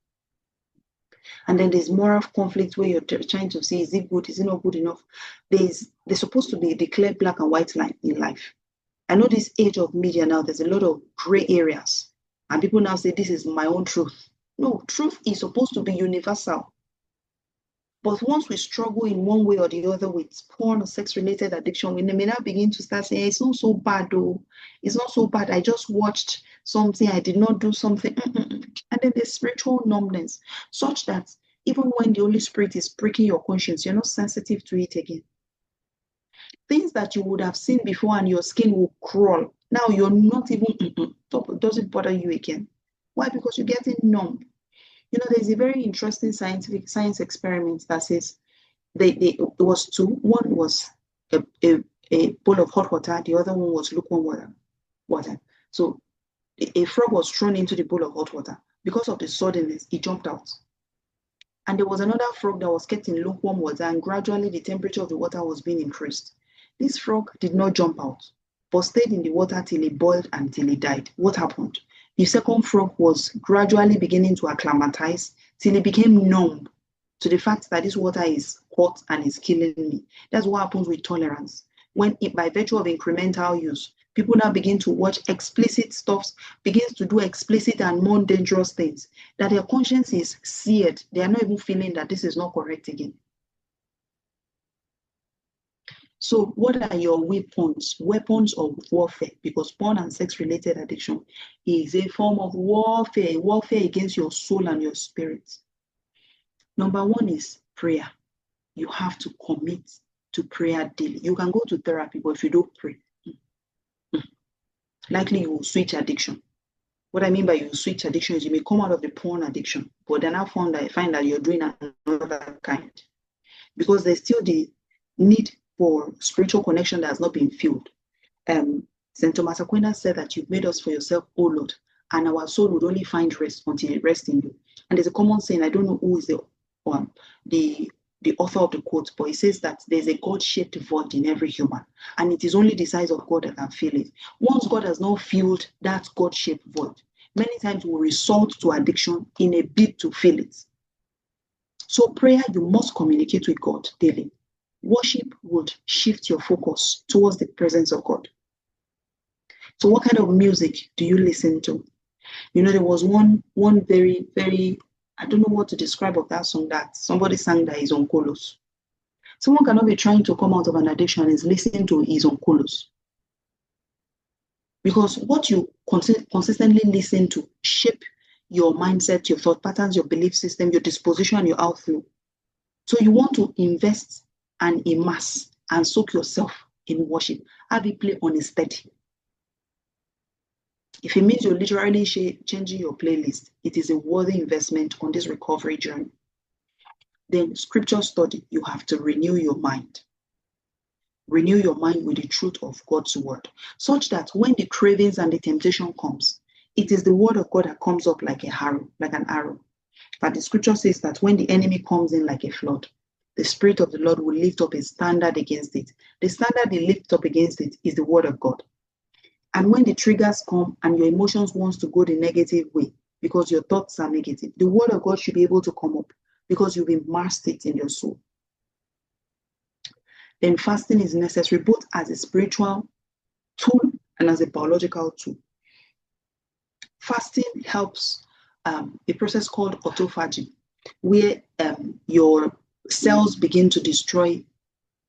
And then there's more of conflict where you're trying to see, is it good, is it not good enough? There's supposed to be a clear black and white line in life. I know this age of media now, there's a lot of gray areas. And people now say, this is my own truth. No, truth is supposed to be universal. But once we struggle in one way or the other with porn or sex-related addiction, we may now begin to start saying, it's not so bad though. It's not so bad. I just watched something. I did not do something. And then there's spiritual numbness, such that even when the Holy Spirit is pricking your conscience, you're not sensitive to it again. Things that you would have seen before and your skin will crawl. Now you're not even, it doesn't bother you again. Why? Because you're getting numb. You know, there's a very interesting science experiment that says it was two. One was a bowl of hot water. The other one was lukewarm water. So a frog was thrown into the bowl of hot water. Because of the suddenness, it jumped out. And there was another frog that was kept in lukewarm water, and gradually the temperature of the water was being increased. This frog did not jump out, but stayed in the water till it boiled and till it died. What happened? The second frog was gradually beginning to acclimatize till it became numb to the fact that this water is hot and is killing me. That's what happens with tolerance. When by virtue of incremental use, people now begin to watch explicit stuffs, begins to do explicit and more dangerous things, that their conscience is seared. They are not even feeling that this is not correct again. So what are your weapons? Weapons of warfare, because porn and sex-related addiction is a form of warfare against your soul and your spirit. Number one is prayer. You have to commit to prayer daily. You can go to therapy, but if you don't pray, likely you will switch addiction. What I mean by you switch addiction is you may come out of the porn addiction, but then I find that you're doing another kind. Because there's still the need for spiritual connection that has not been filled. St. Thomas Aquinas said that you've made us for yourself, O Lord, and our soul would only find rest until it rests in you. And there's a common saying, I don't know who is the author of the quote, but he says that there's a God-shaped void in every human, and it is only the size of God that can fill it. Once God has not filled that God-shaped void, many times we resort to addiction in a bid to fill it. So prayer, you must communicate with God daily. Worship would shift your focus towards the presence of God. So what kind of music do you listen to? You know, there was one very, very, I don't know what to describe of that song that somebody sang that is on Kolos. Someone cannot be trying to come out of an addiction and is listening to is on Kolos. Because what you consistently listen to shape your mindset, your thought patterns, your belief system, your disposition, and your outflow. So you want to invest and immerse and soak yourself in worship. Have it play on a steady. If it means you're literally changing your playlist, it is a worthy investment on this recovery journey. Then scripture study, you have to renew your mind. Renew your mind with the truth of God's word, such that when the cravings and the temptation comes, it is the word of God that comes up like an arrow. But the scripture says that when the enemy comes in like a flood, the Spirit of the Lord will lift up a standard against it. The standard they lift up against it is the word of God. And when the triggers come and your emotions wants to go the negative way because your thoughts are negative, the word of God should be able to come up because you've immersed it in your soul. Then fasting is necessary both as a spiritual tool and as a biological tool. Fasting helps a process called autophagy, where your cells begin to destroy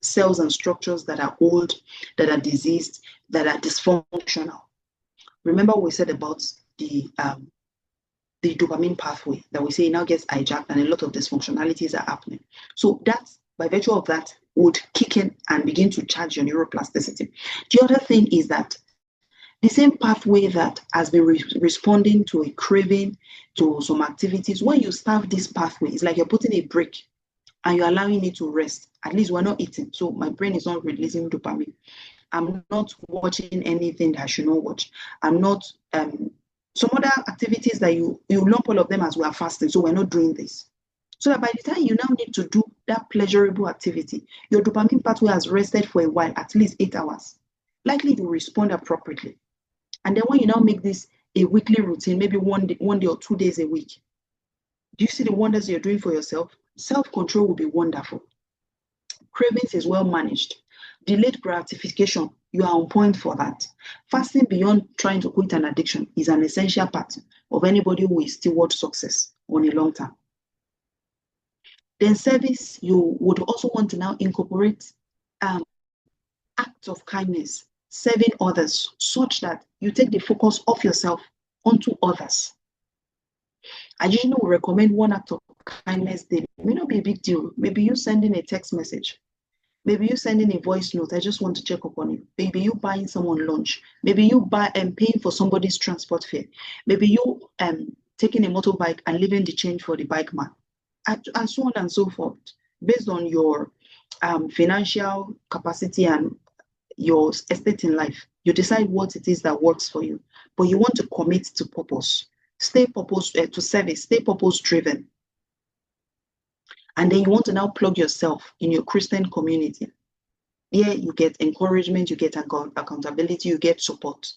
cells and structures that are old, that are diseased, that are dysfunctional. Remember what we said about the dopamine pathway that we say now gets hijacked and a lot of dysfunctionalities are happening. So that's by virtue of that would kick in and begin to charge your neuroplasticity. The other thing is that the same pathway that has been responding to a craving, to some activities, when you starve this pathway, it's like you're putting a brake and you're allowing it to rest. At least we're not eating, so my brain is not releasing dopamine. I'm not watching anything that I should not watch. I'm not some other activities that you lump all of them as we are fasting, so we're not doing this. So that by the time you now need to do that pleasurable activity, your dopamine pathway has rested for a while, at least 8 hours, likely to respond appropriately. And then when you now make this a weekly routine, maybe one day or 2 days a week, do you see the wonders you're doing for yourself? Self-control will be wonderful. Cravings is well managed. Delayed gratification, you are on point for that. Fasting beyond trying to quit an addiction is an essential part of anybody who is toward success on a long term. Then service, you would also want to now incorporate acts of kindness, serving others, such that you take the focus off yourself onto others. I usually would recommend one act of kindness daily. It may not be a big deal. Maybe you sending a text message. Maybe you sending a voice note. I just want to check up on you. Maybe you buying someone lunch. Maybe you paying for somebody's transport fare. Maybe you taking a motorbike and leaving the change for the bike man, and so on and so forth, based on your financial capacity and your estate in life. You decide what it is that works for you, but you want to commit to purpose. Stay purpose to service. Stay purpose driven. And then you want to now plug yourself in your Christian community. Here you get encouragement, you get accountability, you get support.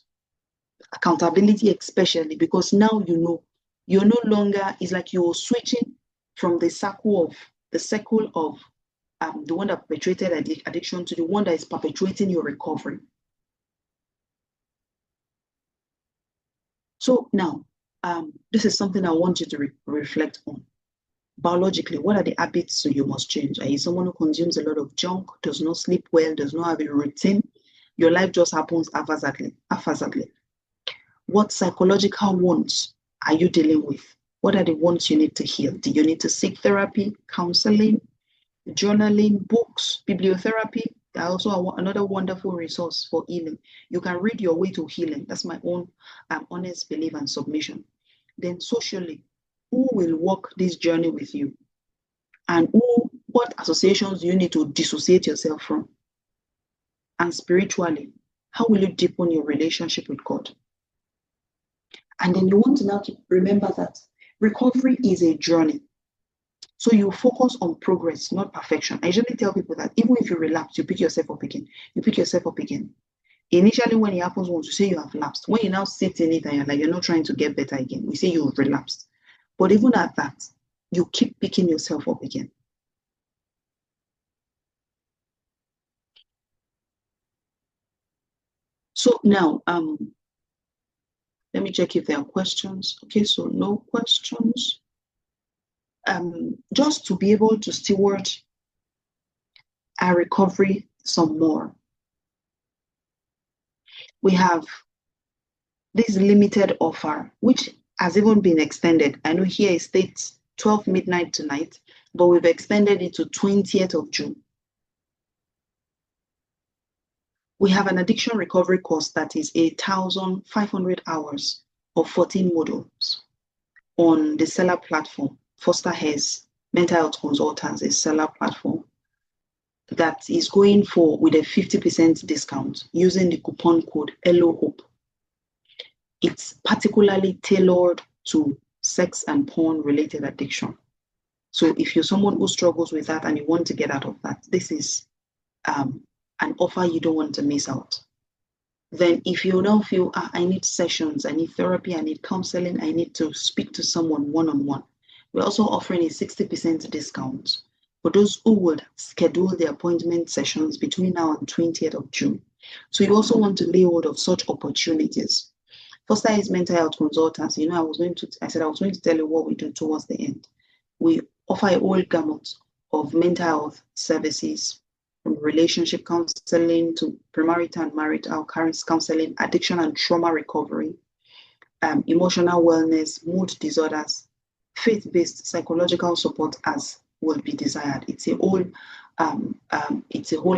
Accountability especially because now you know you're no longer, it's like you're switching from the circle of the one that perpetuated addiction to the one that is perpetuating your recovery. So now, this is something I want you to reflect on. Biologically, what are the habits you must change? Are you someone who consumes a lot of junk, does not sleep well, does not have a routine? Your life just happens haphazardly. What psychological wounds are you dealing with? What are the ones you need to heal? Do you need to seek therapy, counseling, journaling, books, bibliotherapy? They're also another wonderful resource for healing. You can read your way to healing. That's my own honest belief and submission. Then socially, who will walk this journey with you? And what associations do you need to dissociate yourself from? And spiritually, how will you deepen your relationship with God? And then you want to now remember that recovery is a journey. So you focus on progress, not perfection. I usually tell people that even if you relapse, you pick yourself up again. You pick yourself up again. Initially, when it happens, once you say you have lapsed, when you now sit in it and you're like, you're not trying to get better again, we say you've relapsed. But even at that, you keep picking yourself up again. So now, let me check if there are questions. Okay, so no questions. Just to be able to steward our recovery some more, we have this limited offer, which has even been extended. I know here it states 12 midnight tonight, but we've extended it to 20th of June. We have an addiction recovery course that is 1,500 hours of 14 modules on the seller platform. Foster Hayes Mental Health Consultants is seller platform that is going for with a 50% discount using the coupon code LOHOPE. It's particularly tailored to sex and porn related addiction. So if you're someone who struggles with that and you want to get out of that, this is an offer you don't want to miss out. Then if you now feel, I need sessions, I need therapy, I need counseling, I need to speak to someone one-on-one, we're also offering a 60% discount for those who would schedule their appointment sessions between now and 20th of June. So you also want to lay hold of such opportunities. Foster Hayes Mental Health Consultants, I said I was going to tell you what we do towards the end. We offer a whole gamut of mental health services, from relationship counseling to premarital and marital counseling, addiction and trauma recovery, emotional wellness, mood disorders, faith-based psychological support as will be desired. It's a whole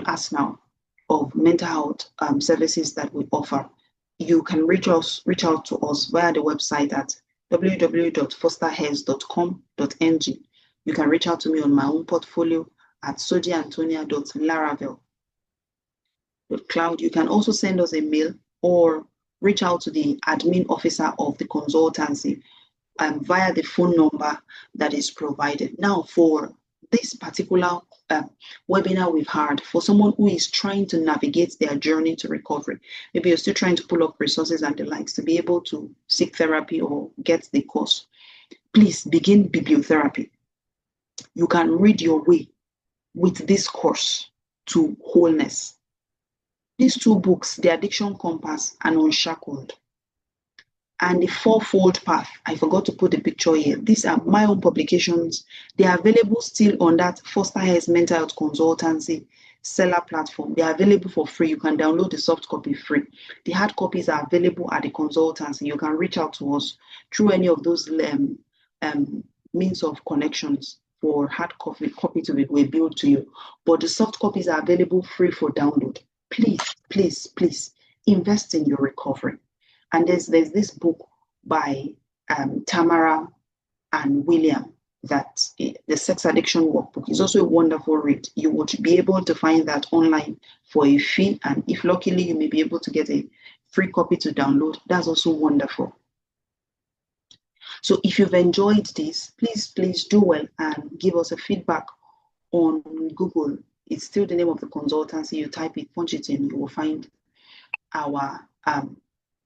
arsenal of mental health services that we offer. You can reach out to us via the website at www.fosterhealth.com.ng. You can reach out to me on my own portfolio at sojeantonia.laravel.cloud. You can also send us a mail or reach out to the admin officer of the consultancy via the phone number that is provided. Now, for this particular webinar we've had, for someone who is trying to navigate their journey to recovery, maybe you're still trying to pull up resources and the likes to be able to seek therapy or get the course, please begin bibliotherapy. You can read your way with this course to wholeness. These two books, The Addiction Compass and Unshackled, and The Fourfold Path, I forgot to put the picture here. These are my own publications. They are available still on that Foster Health Mental Health Consultancy seller platform. They are available for free. You can download the soft copy free. The hard copies are available at the consultancy. You can reach out to us through any of those means of connections for hard copy to be billed to you. But the soft copies are available free for download. Please, please, please invest in your recovery. And there's this book by Tamara and William, that the Sex Addiction Workbook is also a wonderful read. You would be able to find that online for a fee, and if luckily you may be able to get a free copy to download. That's also wonderful. So if you've enjoyed this, please do well and give us a feedback on Google. It's still the name of the consultancy. You type it, punch it in, you will find our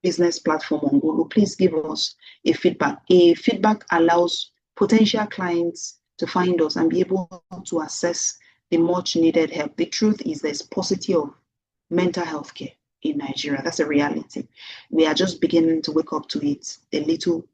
business platform on Google. Please give us a feedback. A feedback allows potential clients to find us and be able to assess the much needed help. The truth is there's paucity of mental health care in Nigeria. That's a reality. We are just beginning to wake up to it a little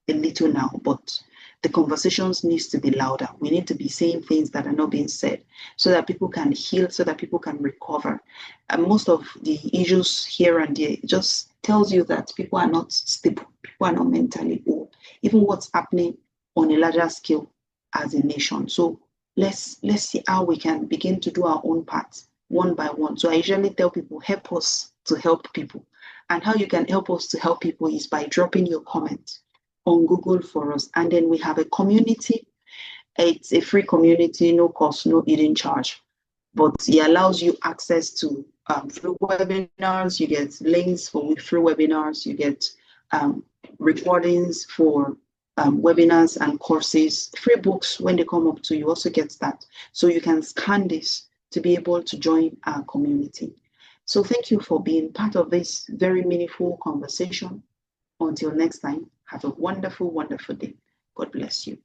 now, but the conversations needs to be louder. We need to be saying things that are not being said so that people can heal, so that people can recover. And most of the issues here and there just tells you that people are not stable, people are not mentally whole, even what's happening on a larger scale as a nation. So let's see how we can begin to do our own part one by one. So I usually tell people, help us to help people. And how you can help us to help people is by dropping your comment on Google for us. And then we have a community. It's a free community, no cost, no hidden charge, but it allows you access to free webinars. You get links for free webinars. You get recordings for webinars and courses, free books when they come up to you. Also get that. So you can scan this to be able to join our community. So thank you for being part of this very meaningful conversation. Until next time, have a wonderful, wonderful day. God bless you.